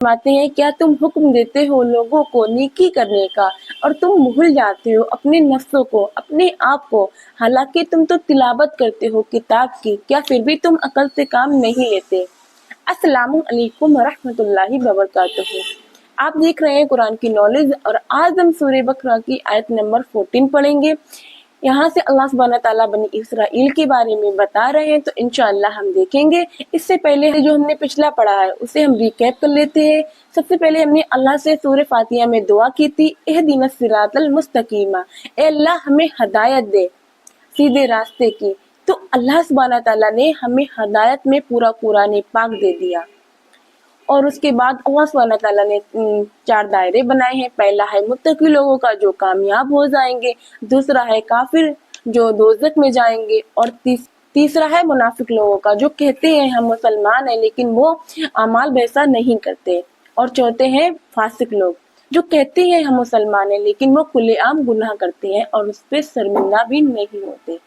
फरमाते हैं, क्या तुम हुक्म देते हो लोगों को नेकी करने का और तुम भूल जाते हो अपने नफ्सों को, अपने आप को, हालांकि तुम तो तिलावत करते हो किताब की, क्या फिर भी तुम अकल से काम नहीं लेते। अस्सलामु अलैकुम वरहमतुल्लाहि वबरकातुहू। आप देख रहे हैं कुरान की नॉलेज और आज हम सूरह बकरा की आयत नंबर 14 पढ़ेंगे। यहाँ से अल्लाह सुब्हानहू तआला बनी इसराइल के बारे में बता रहे हैं, तो इंशाअल्लाह हम देखेंगे। इससे पहले जो हमने पिछला पढ़ा है उसे हम रिकैप कर लेते हैं। सबसे पहले हमने अल्लाह से सूरह फातिहा में दुआ की थी, इहदिनस सिरातल मुस्तकीमा, ए अल्लाह हमें हदायत दे सीधे रास्ते की। तो अल्लाह सुब्हानहू तआला ने हमें हदायत में पूरा कुरान पाक दे दिया। और उसके बाद अल्लाह सुब्हानहू तआला ने 4 दायरे बनाए हैं। पहला है मुत्तकी लोगों का जो कामयाब हो जाएंगे, दूसरा है काफिर जो दोज़ख में जाएंगे, और तीसरा है मुनाफिक लोगों का जो कहते हैं हम मुसलमान हैं लेकिन वो अमाल वैसा नहीं करते, और चौथे हैं फासिक लोग जो कहते हैं हम मुसलमान हैं लेकिन वो खुलेआम गुनाह करते हैं और उस पर शर्मिंदा भी नहीं होते।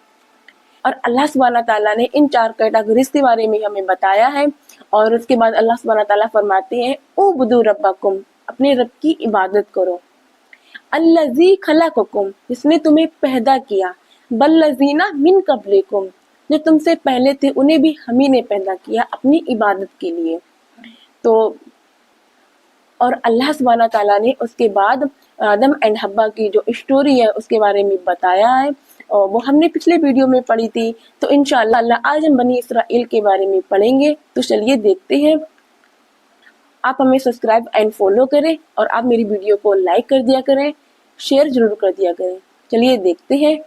और अल्लाह सुब्हानहू तआला ने इन 4 कैटेगरीज के बारे में हमें बताया है। और उसके बाद अल्लाह सुब्हानहू तआला फरमाते हैं, उबुदू रब्बकुम, अपने रब की इबादत करो, अल्लज़ी खलक़कुम, जिसने तुम्हें पैदा किया, बल्लज़ीना मिन क़ब्लिकुम, जो तुमसे पहले थे उन्हें भी हम ही ने पैदा किया अपनी इबादत के लिए। तो और अल्लाह सुब्हानहू तआला ने उसके बाद आदम एंड हब्बा की जो स्टोरी है उसके बारे में बताया है, और वो हमने पिछले वीडियो में पढ़ी थी। तो इंशाअल्लाह आज हम बनी इसराइल के बारे में पढ़ेंगे। तो चलिए देखते हैं। आप हमें सब्सक्राइब एंड फॉलो करें और आप मेरी वीडियो को लाइक कर दिया करें, शेयर जरूर कर दिया करें। चलिए देखते हैं।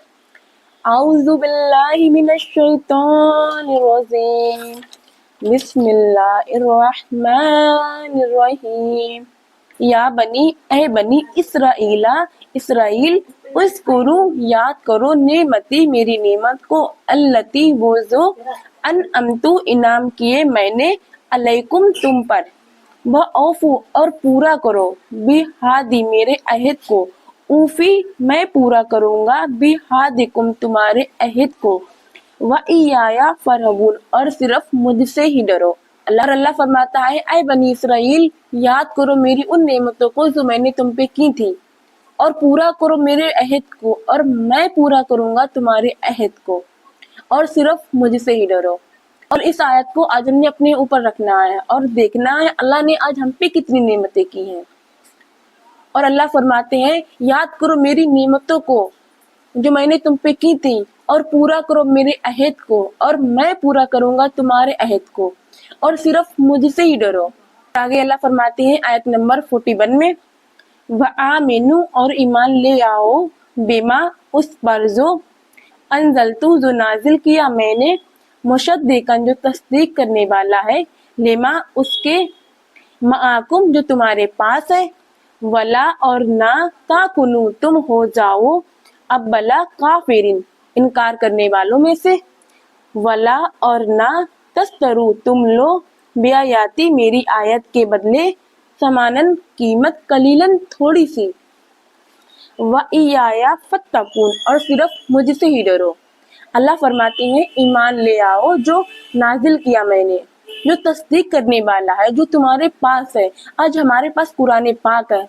आऊज़ु बिल्लाहि मिनश शैतानिर रजीम, बिस्मिल्लाहिर रहमानिर रहीम। या बनी, ए बनी इसराइला, इसराइल, उस्कुरू, याद करो, नेमती, मेरी नेमत को, अल्लती, वो जो, अनअमतु, इनाम किए मैंने, अलैकुम, तुम पर, व औफू, और पूरा करो, बिहादी, मेरे अहद को, ऊफी, मैं पूरा करूंगा, बिहादिकुम, तुम्हारे अहद को, व इयाया फरहबून, और सिर्फ मुझसे ही डरो। अल्लाह फरमाता है, ऐ बनी इसराइल, याद करो मेरी उन नेमतों को जो मैंने तुम पे की थी, और पूरा करो मेरे अहद को, और मैं पूरा करूंगा तुम्हारे अहद को, और सिर्फ मुझसे ही डरो। और इस आयत को आज हमने अपने ऊपर रखना है और देखना है अल्लाह ने आज हम पे कितनी नेमतें की हैं। और अल्लाह फरमाते हैं, याद करो मेरी नेमतों को जो मैंने तुम पे की थी, और पूरा करो मेरे अहद को, और मैं पूरा करूंगा तुम्हारे अहद को, और सिर्फ मुझसे ही डरो। आगे अल्लाह फरमाते हैं आयत नंबर 41 में, वआमिनु, और ईमान ले आओ, बेमा, उस पर जो, अनजलतु, जो नाजिल किया मैंने, मुशद्दिकन, जो तस्दीक करने वाला है, लेमा, उसके, माकुम, जो तुम्हारे पास है, वला, और ना, ताकुनु, तुम हो जाओ, अब बला, काफिरिन, इनकार करने वालों में से, वला, और ना, तस्तरू, तुम लो, बियायाती, मेरी आयत के बदले, समानन, कीमत, कलीलन, थोड़ी सी, व इयाया फत्तकून, और सिर्फ मुझसे ही डरो। अल्लाह फरमाते हैं, ईमान ले आओ जो नाजिल किया मैंने, जो तस्दीक करने वाला है, जो तुम्हारे पास है। आज हमारे पास कुरान पाक है,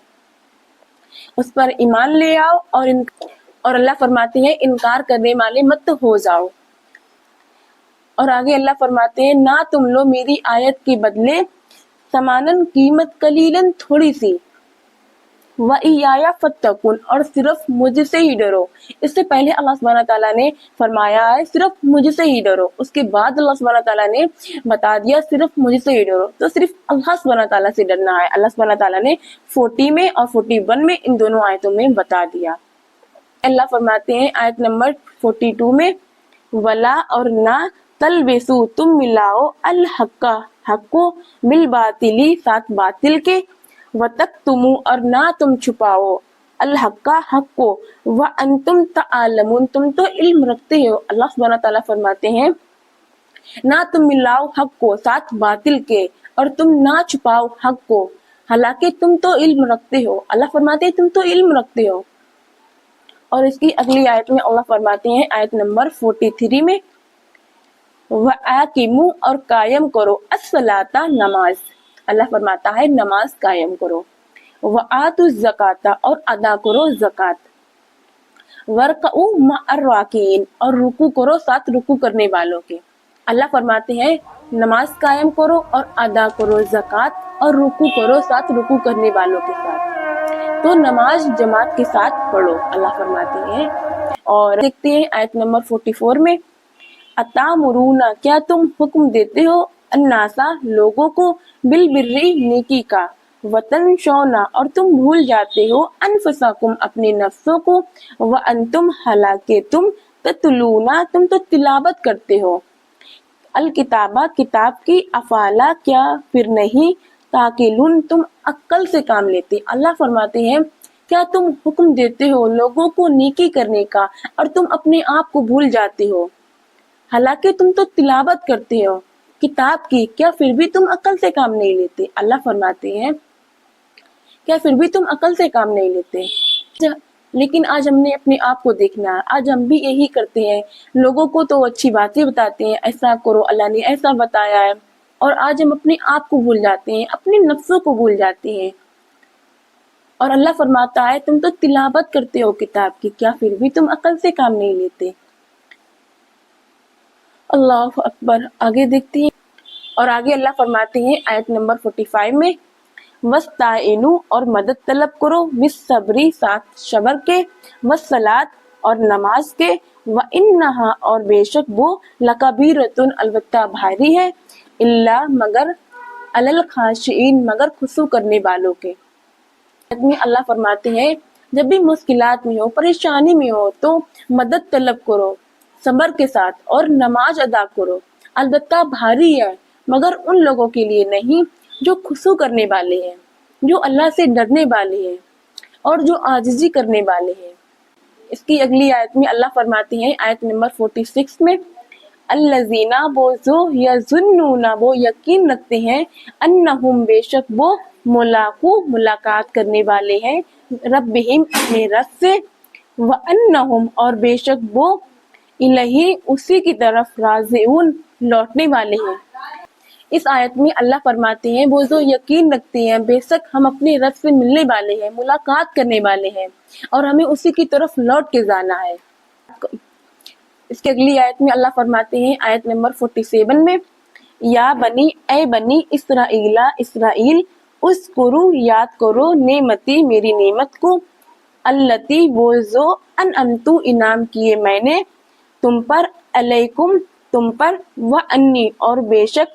उस पर ईमान ले आओ, और अल्लाह फरमाते हैं, इनकार करने वाले मत हो जाओ। और आगे अल्लाह फरमाते हैं, ना तुम लो मेरी आयत के बदले, समानन, कीमत, कलीलन, थोड़ी सी, व इयाया फत्तकुन, और सिर्फ मुझसे ही डरो। इससे पहले अल्लाह सुब्हानहू तआला ने फरमाया है सिर्फ मुझसे ही डरो, उसके बाद अल्लाह सुब्हानहू तआला ने बता दिया सिर्फ मुझसे ही डरो। तो सिर्फ अल्लाह सुब्हानहू तआला से डरना है। अल्लाह सुब्हानहू तआला ने 40 में और 41 में इन दोनों आयतों में बता दिया। अल्लाह फरमाते हैं आयत नंबर 42 में, वला, और ना, तलबिसु, तुम मिलाओ, अल हक्का, हक को, बिल बातिली, साथ बातिल के, वतक तुमु, और ना तुम छुपाओ, अल हक्का, हक को, व अंतुम तआलमुन, तुम तो इल्म रखते हो। अल्लाह सुब्हानहू तआला फरमाते हैं, ना तुम मिलाओ हक को साथ बातिल के, और तुम ना छुपाओ हक को, हालांकि तुम तो इल्म रखते हो। अल्लाह फरमाते हैं तुम तो इल्म रखते हो। और इसकी अगली आयत में अल्लाह फरमाते हैं आयत नंबर 43 में, व आकिमु, और कायम करो, अस्सलाता, नमाज, اللہ फरमाता है नमाज कायम करो, वआतु ज़काता और अदा करो ज़कात, वर्कऊ मअर्राकीन और रुकू करो साथ रुकू करने वालों के। अल्लाह फरमाते हैं नमाज कायम करो और अदा करो ज़कात और रुकू करो साथ रुकू करने वालों के साथ। तो नमाज जमात के साथ पढ़ो, अल्लाह फरमाते हैं। और देखते हैं आयत नंबर 44 में, अतामुरूना क्या तुम हुक्म देते हो अन्नासा लोगों को बिल बिर्री नेकी का, वतन शौना और तुम भूल जाते हो अनफुसकुम अपने नफ्सों को, व अंतुम हालांकि तुम ततलूना तुम तो तिलावत करते हो, अल किताबा किताब की, अफाला क्या फिर नहीं, ताकिलुन तुम अक्ल से काम लेते। अल्लाह फरमाते हैं क्या तुम हुक्म देते हो लोगों को नेकी करने का और तुम अपने आप को भूल जाते हो, हालांकि तुम तो तिलावत करते हो किताब की, क्या फिर भी तुम अक्ल से काम नहीं लेते। अल्लाह फरमाते हैं क्या फिर भी तुम अक्ल से काम नहीं लेते। लेकिन आज हमने अपने आप को देखना है, आज हम भी यही करते हैं, लोगों को तो अच्छी बातें बताते हैं, ऐसा करो अल्लाह ने ऐसा बताया है, और आज हम अपने आप को भूल जाते हैं, अपने नफ्सों को भूल जाते हैं। और अल्लाह फरमाता है तुम तो तिलावत करते हो किताब की, क्या फिर भी तुम अक्ल से काम नहीं लेते। अल्लाह अकबर। आगे देखते हैं, और आगे अल्लाह फरमाते हैं आयत नंबर 45 में, वस्ताइनु और मदद तलब करो, बिस सबरी साथ शबर के, वस्सलात और नमाज के, व इन्नहा और बेशक वो लकबीरतुन अलबत्ता भारी है, इल्ला मगर अलल खाशिइन मगर खुशू करने वालों के। अल्लाह फरमाते हैं जब भी मुश्किलात में हो, परेशानी में हो तो मदद तलब करो सबर के साथ और नमाज अदा करो, अलबत्ता भारी है मगर उन लोगों के लिए नहीं जो खुशू करने वाले हैं, जो अल्लाह से डरने वाले हैं और जो आजिजी करने वाले हैं। इसकी अगली आयत में अल्लाह फरमाती हैं आयत नंबर 46 में, अल्लज़ीना वो जो यज़ुन्नूना वो यकीन रखते हैं, अन्नहुम बेशक वो मुलाकू मुलाकात करने वाले हैं, रब्बिहिम अपने रब से, व अन्नहुम और बेशक वो इलही उसी की तरफ राजिऊन लौटने वाले हैं। इस आयत में अल्लाह फरमाते हैं वो जो यकीन रखते हैं बेशक हम अपने रब से मिलने वाले हैं, मुलाकात करने वाले हैं और हमें उसी की तरफ लौट के जाना है। इसके अगली आयत में अल्लाह फरमाते हैं आयत नंबर 47 में, या बनी ए बनी इसराइला इसराइल उस्कुरु याद करो नेमती मेरी नेमत को, अल्लती वो जो अनअमतु इनाम किए मैंने तुम पर, अलैकुम तुम पर, व अन्नी और बेशक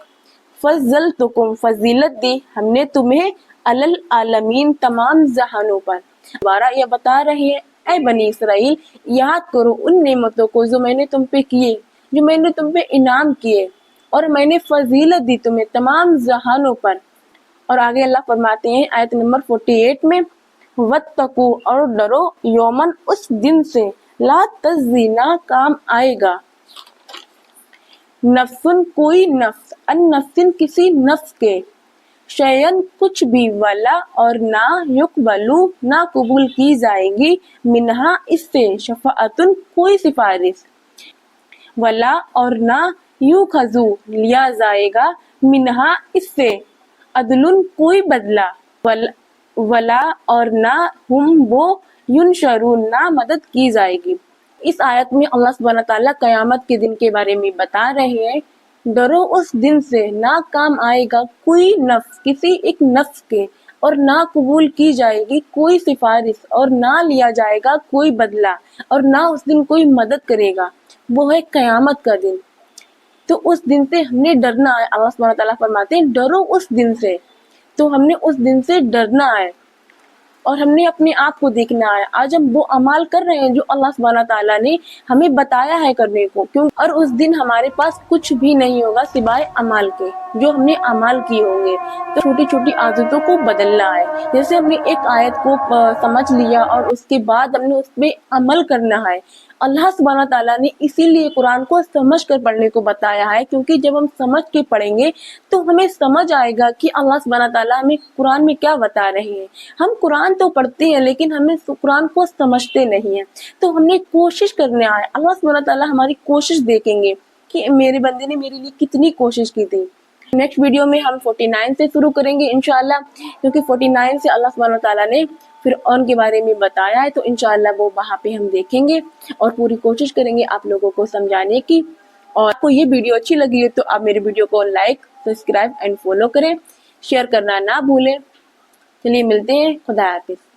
फज़लतुकुम फजीलत दी हमने तुम्हें, अलल आलमीन तमाम जहानों पर। दोबारा यह बता रहे हैं ऐ बनी इसराइल याद करो उन नेमतों को जो मैंने तुम पे किए, जो मैंने तुम पे इनाम किए और मैंने फजीलत दी तुम्हें तमाम जहानों पर। और आगे अल्लाह फरमाते हैं आयत नंबर 48 में, वत्तकू और डरो यौमन उस दिन से, ला तज़ीना काम आएगा, नफ्सुन कोई नफ्स, अन नफ्सिन किसी नफ्स के, शयन कुछ भी, वला और ना, युकबलू ना कबूल की जाएगी, मिनहा इससे, शफाअतुन कोई सिफारिश, वला और ना, युखजू लिया जाएगा, मिनहा इससे, अदलुन कोई बदला, वला और ना, हम वो युनशरून ना मदद की जाएगी। इस आयत में अल्लाह सुब्हानहू तआला क़यामत के दिन के बारे में बता रहे हैं, डरो उस दिन से ना काम आएगा कोई नफ्स किसी एक नफ्स के, और ना कबूल की जाएगी कोई सिफारिश, और ना लिया जाएगा कोई बदला, और ना उस दिन कोई मदद करेगा। वो है क़यामत का दिन। तो उस दिन से हमने डरना है। अल्लाह सुब्हानहू तआला फरमाते हैं डरो उस दिन से, तो हमने उस दिन से डरना है और हमने अपने आप को देखना है। आज हम वो अमाल कर रहे हैं जो अल्लाह सुब्हानहू तआला ने हमें बताया है करने को, क्यों? और उस दिन हमारे पास कुछ भी नहीं होगा सिवाय अमाल के, जो हमने अमाल किए होंगे। तो छोटी छोटी आदतों को बदलना है। जैसे हमने एक आयत को समझ लिया और उसके बाद हमने उस पर अमल करना है। अल्लाह सुब्हानहू तआला ने इसीलिए कुरान को समझ कर पढ़ने को बताया है, क्योंकि जब हम समझ के पढ़ेंगे तो हमें समझ आएगा कि अल्लाह सुब्हानहू तआला हमें कुरान में क्या बता रहे हैं। हम कुरान तो पढ़ते हैं लेकिन हमें कुरान को समझते नहीं है। तो हमने कोशिश करना है। अल्लाह सुब्हानहू तआला हमारी कोशिश देखेंगे कि मेरे बंदे ने मेरे लिए कितनी कोशिश की थी। نیکسٹ ویڈیو میں ہم 49 سے شروع کریں گے انشاءاللہ، کیونکہ 49 سے اللہ سبحانہ وتعالیٰ نے فرعون کے بارے میں بتایا ہے، تو انشاءاللہ وہ وہاں پہ ہم دیکھیں گے اور پوری کوشش کریں گے آپ لوگوں کو سمجھانے کی۔ اور آپ کو یہ ویڈیو اچھی لگی ہے تو آپ میری ویڈیو کو لائک، سبسکرائب اینڈ فالو کریں، شیئر کرنا نہ بھولیں۔ چلیے ملتے ہیں، خدا حافظ۔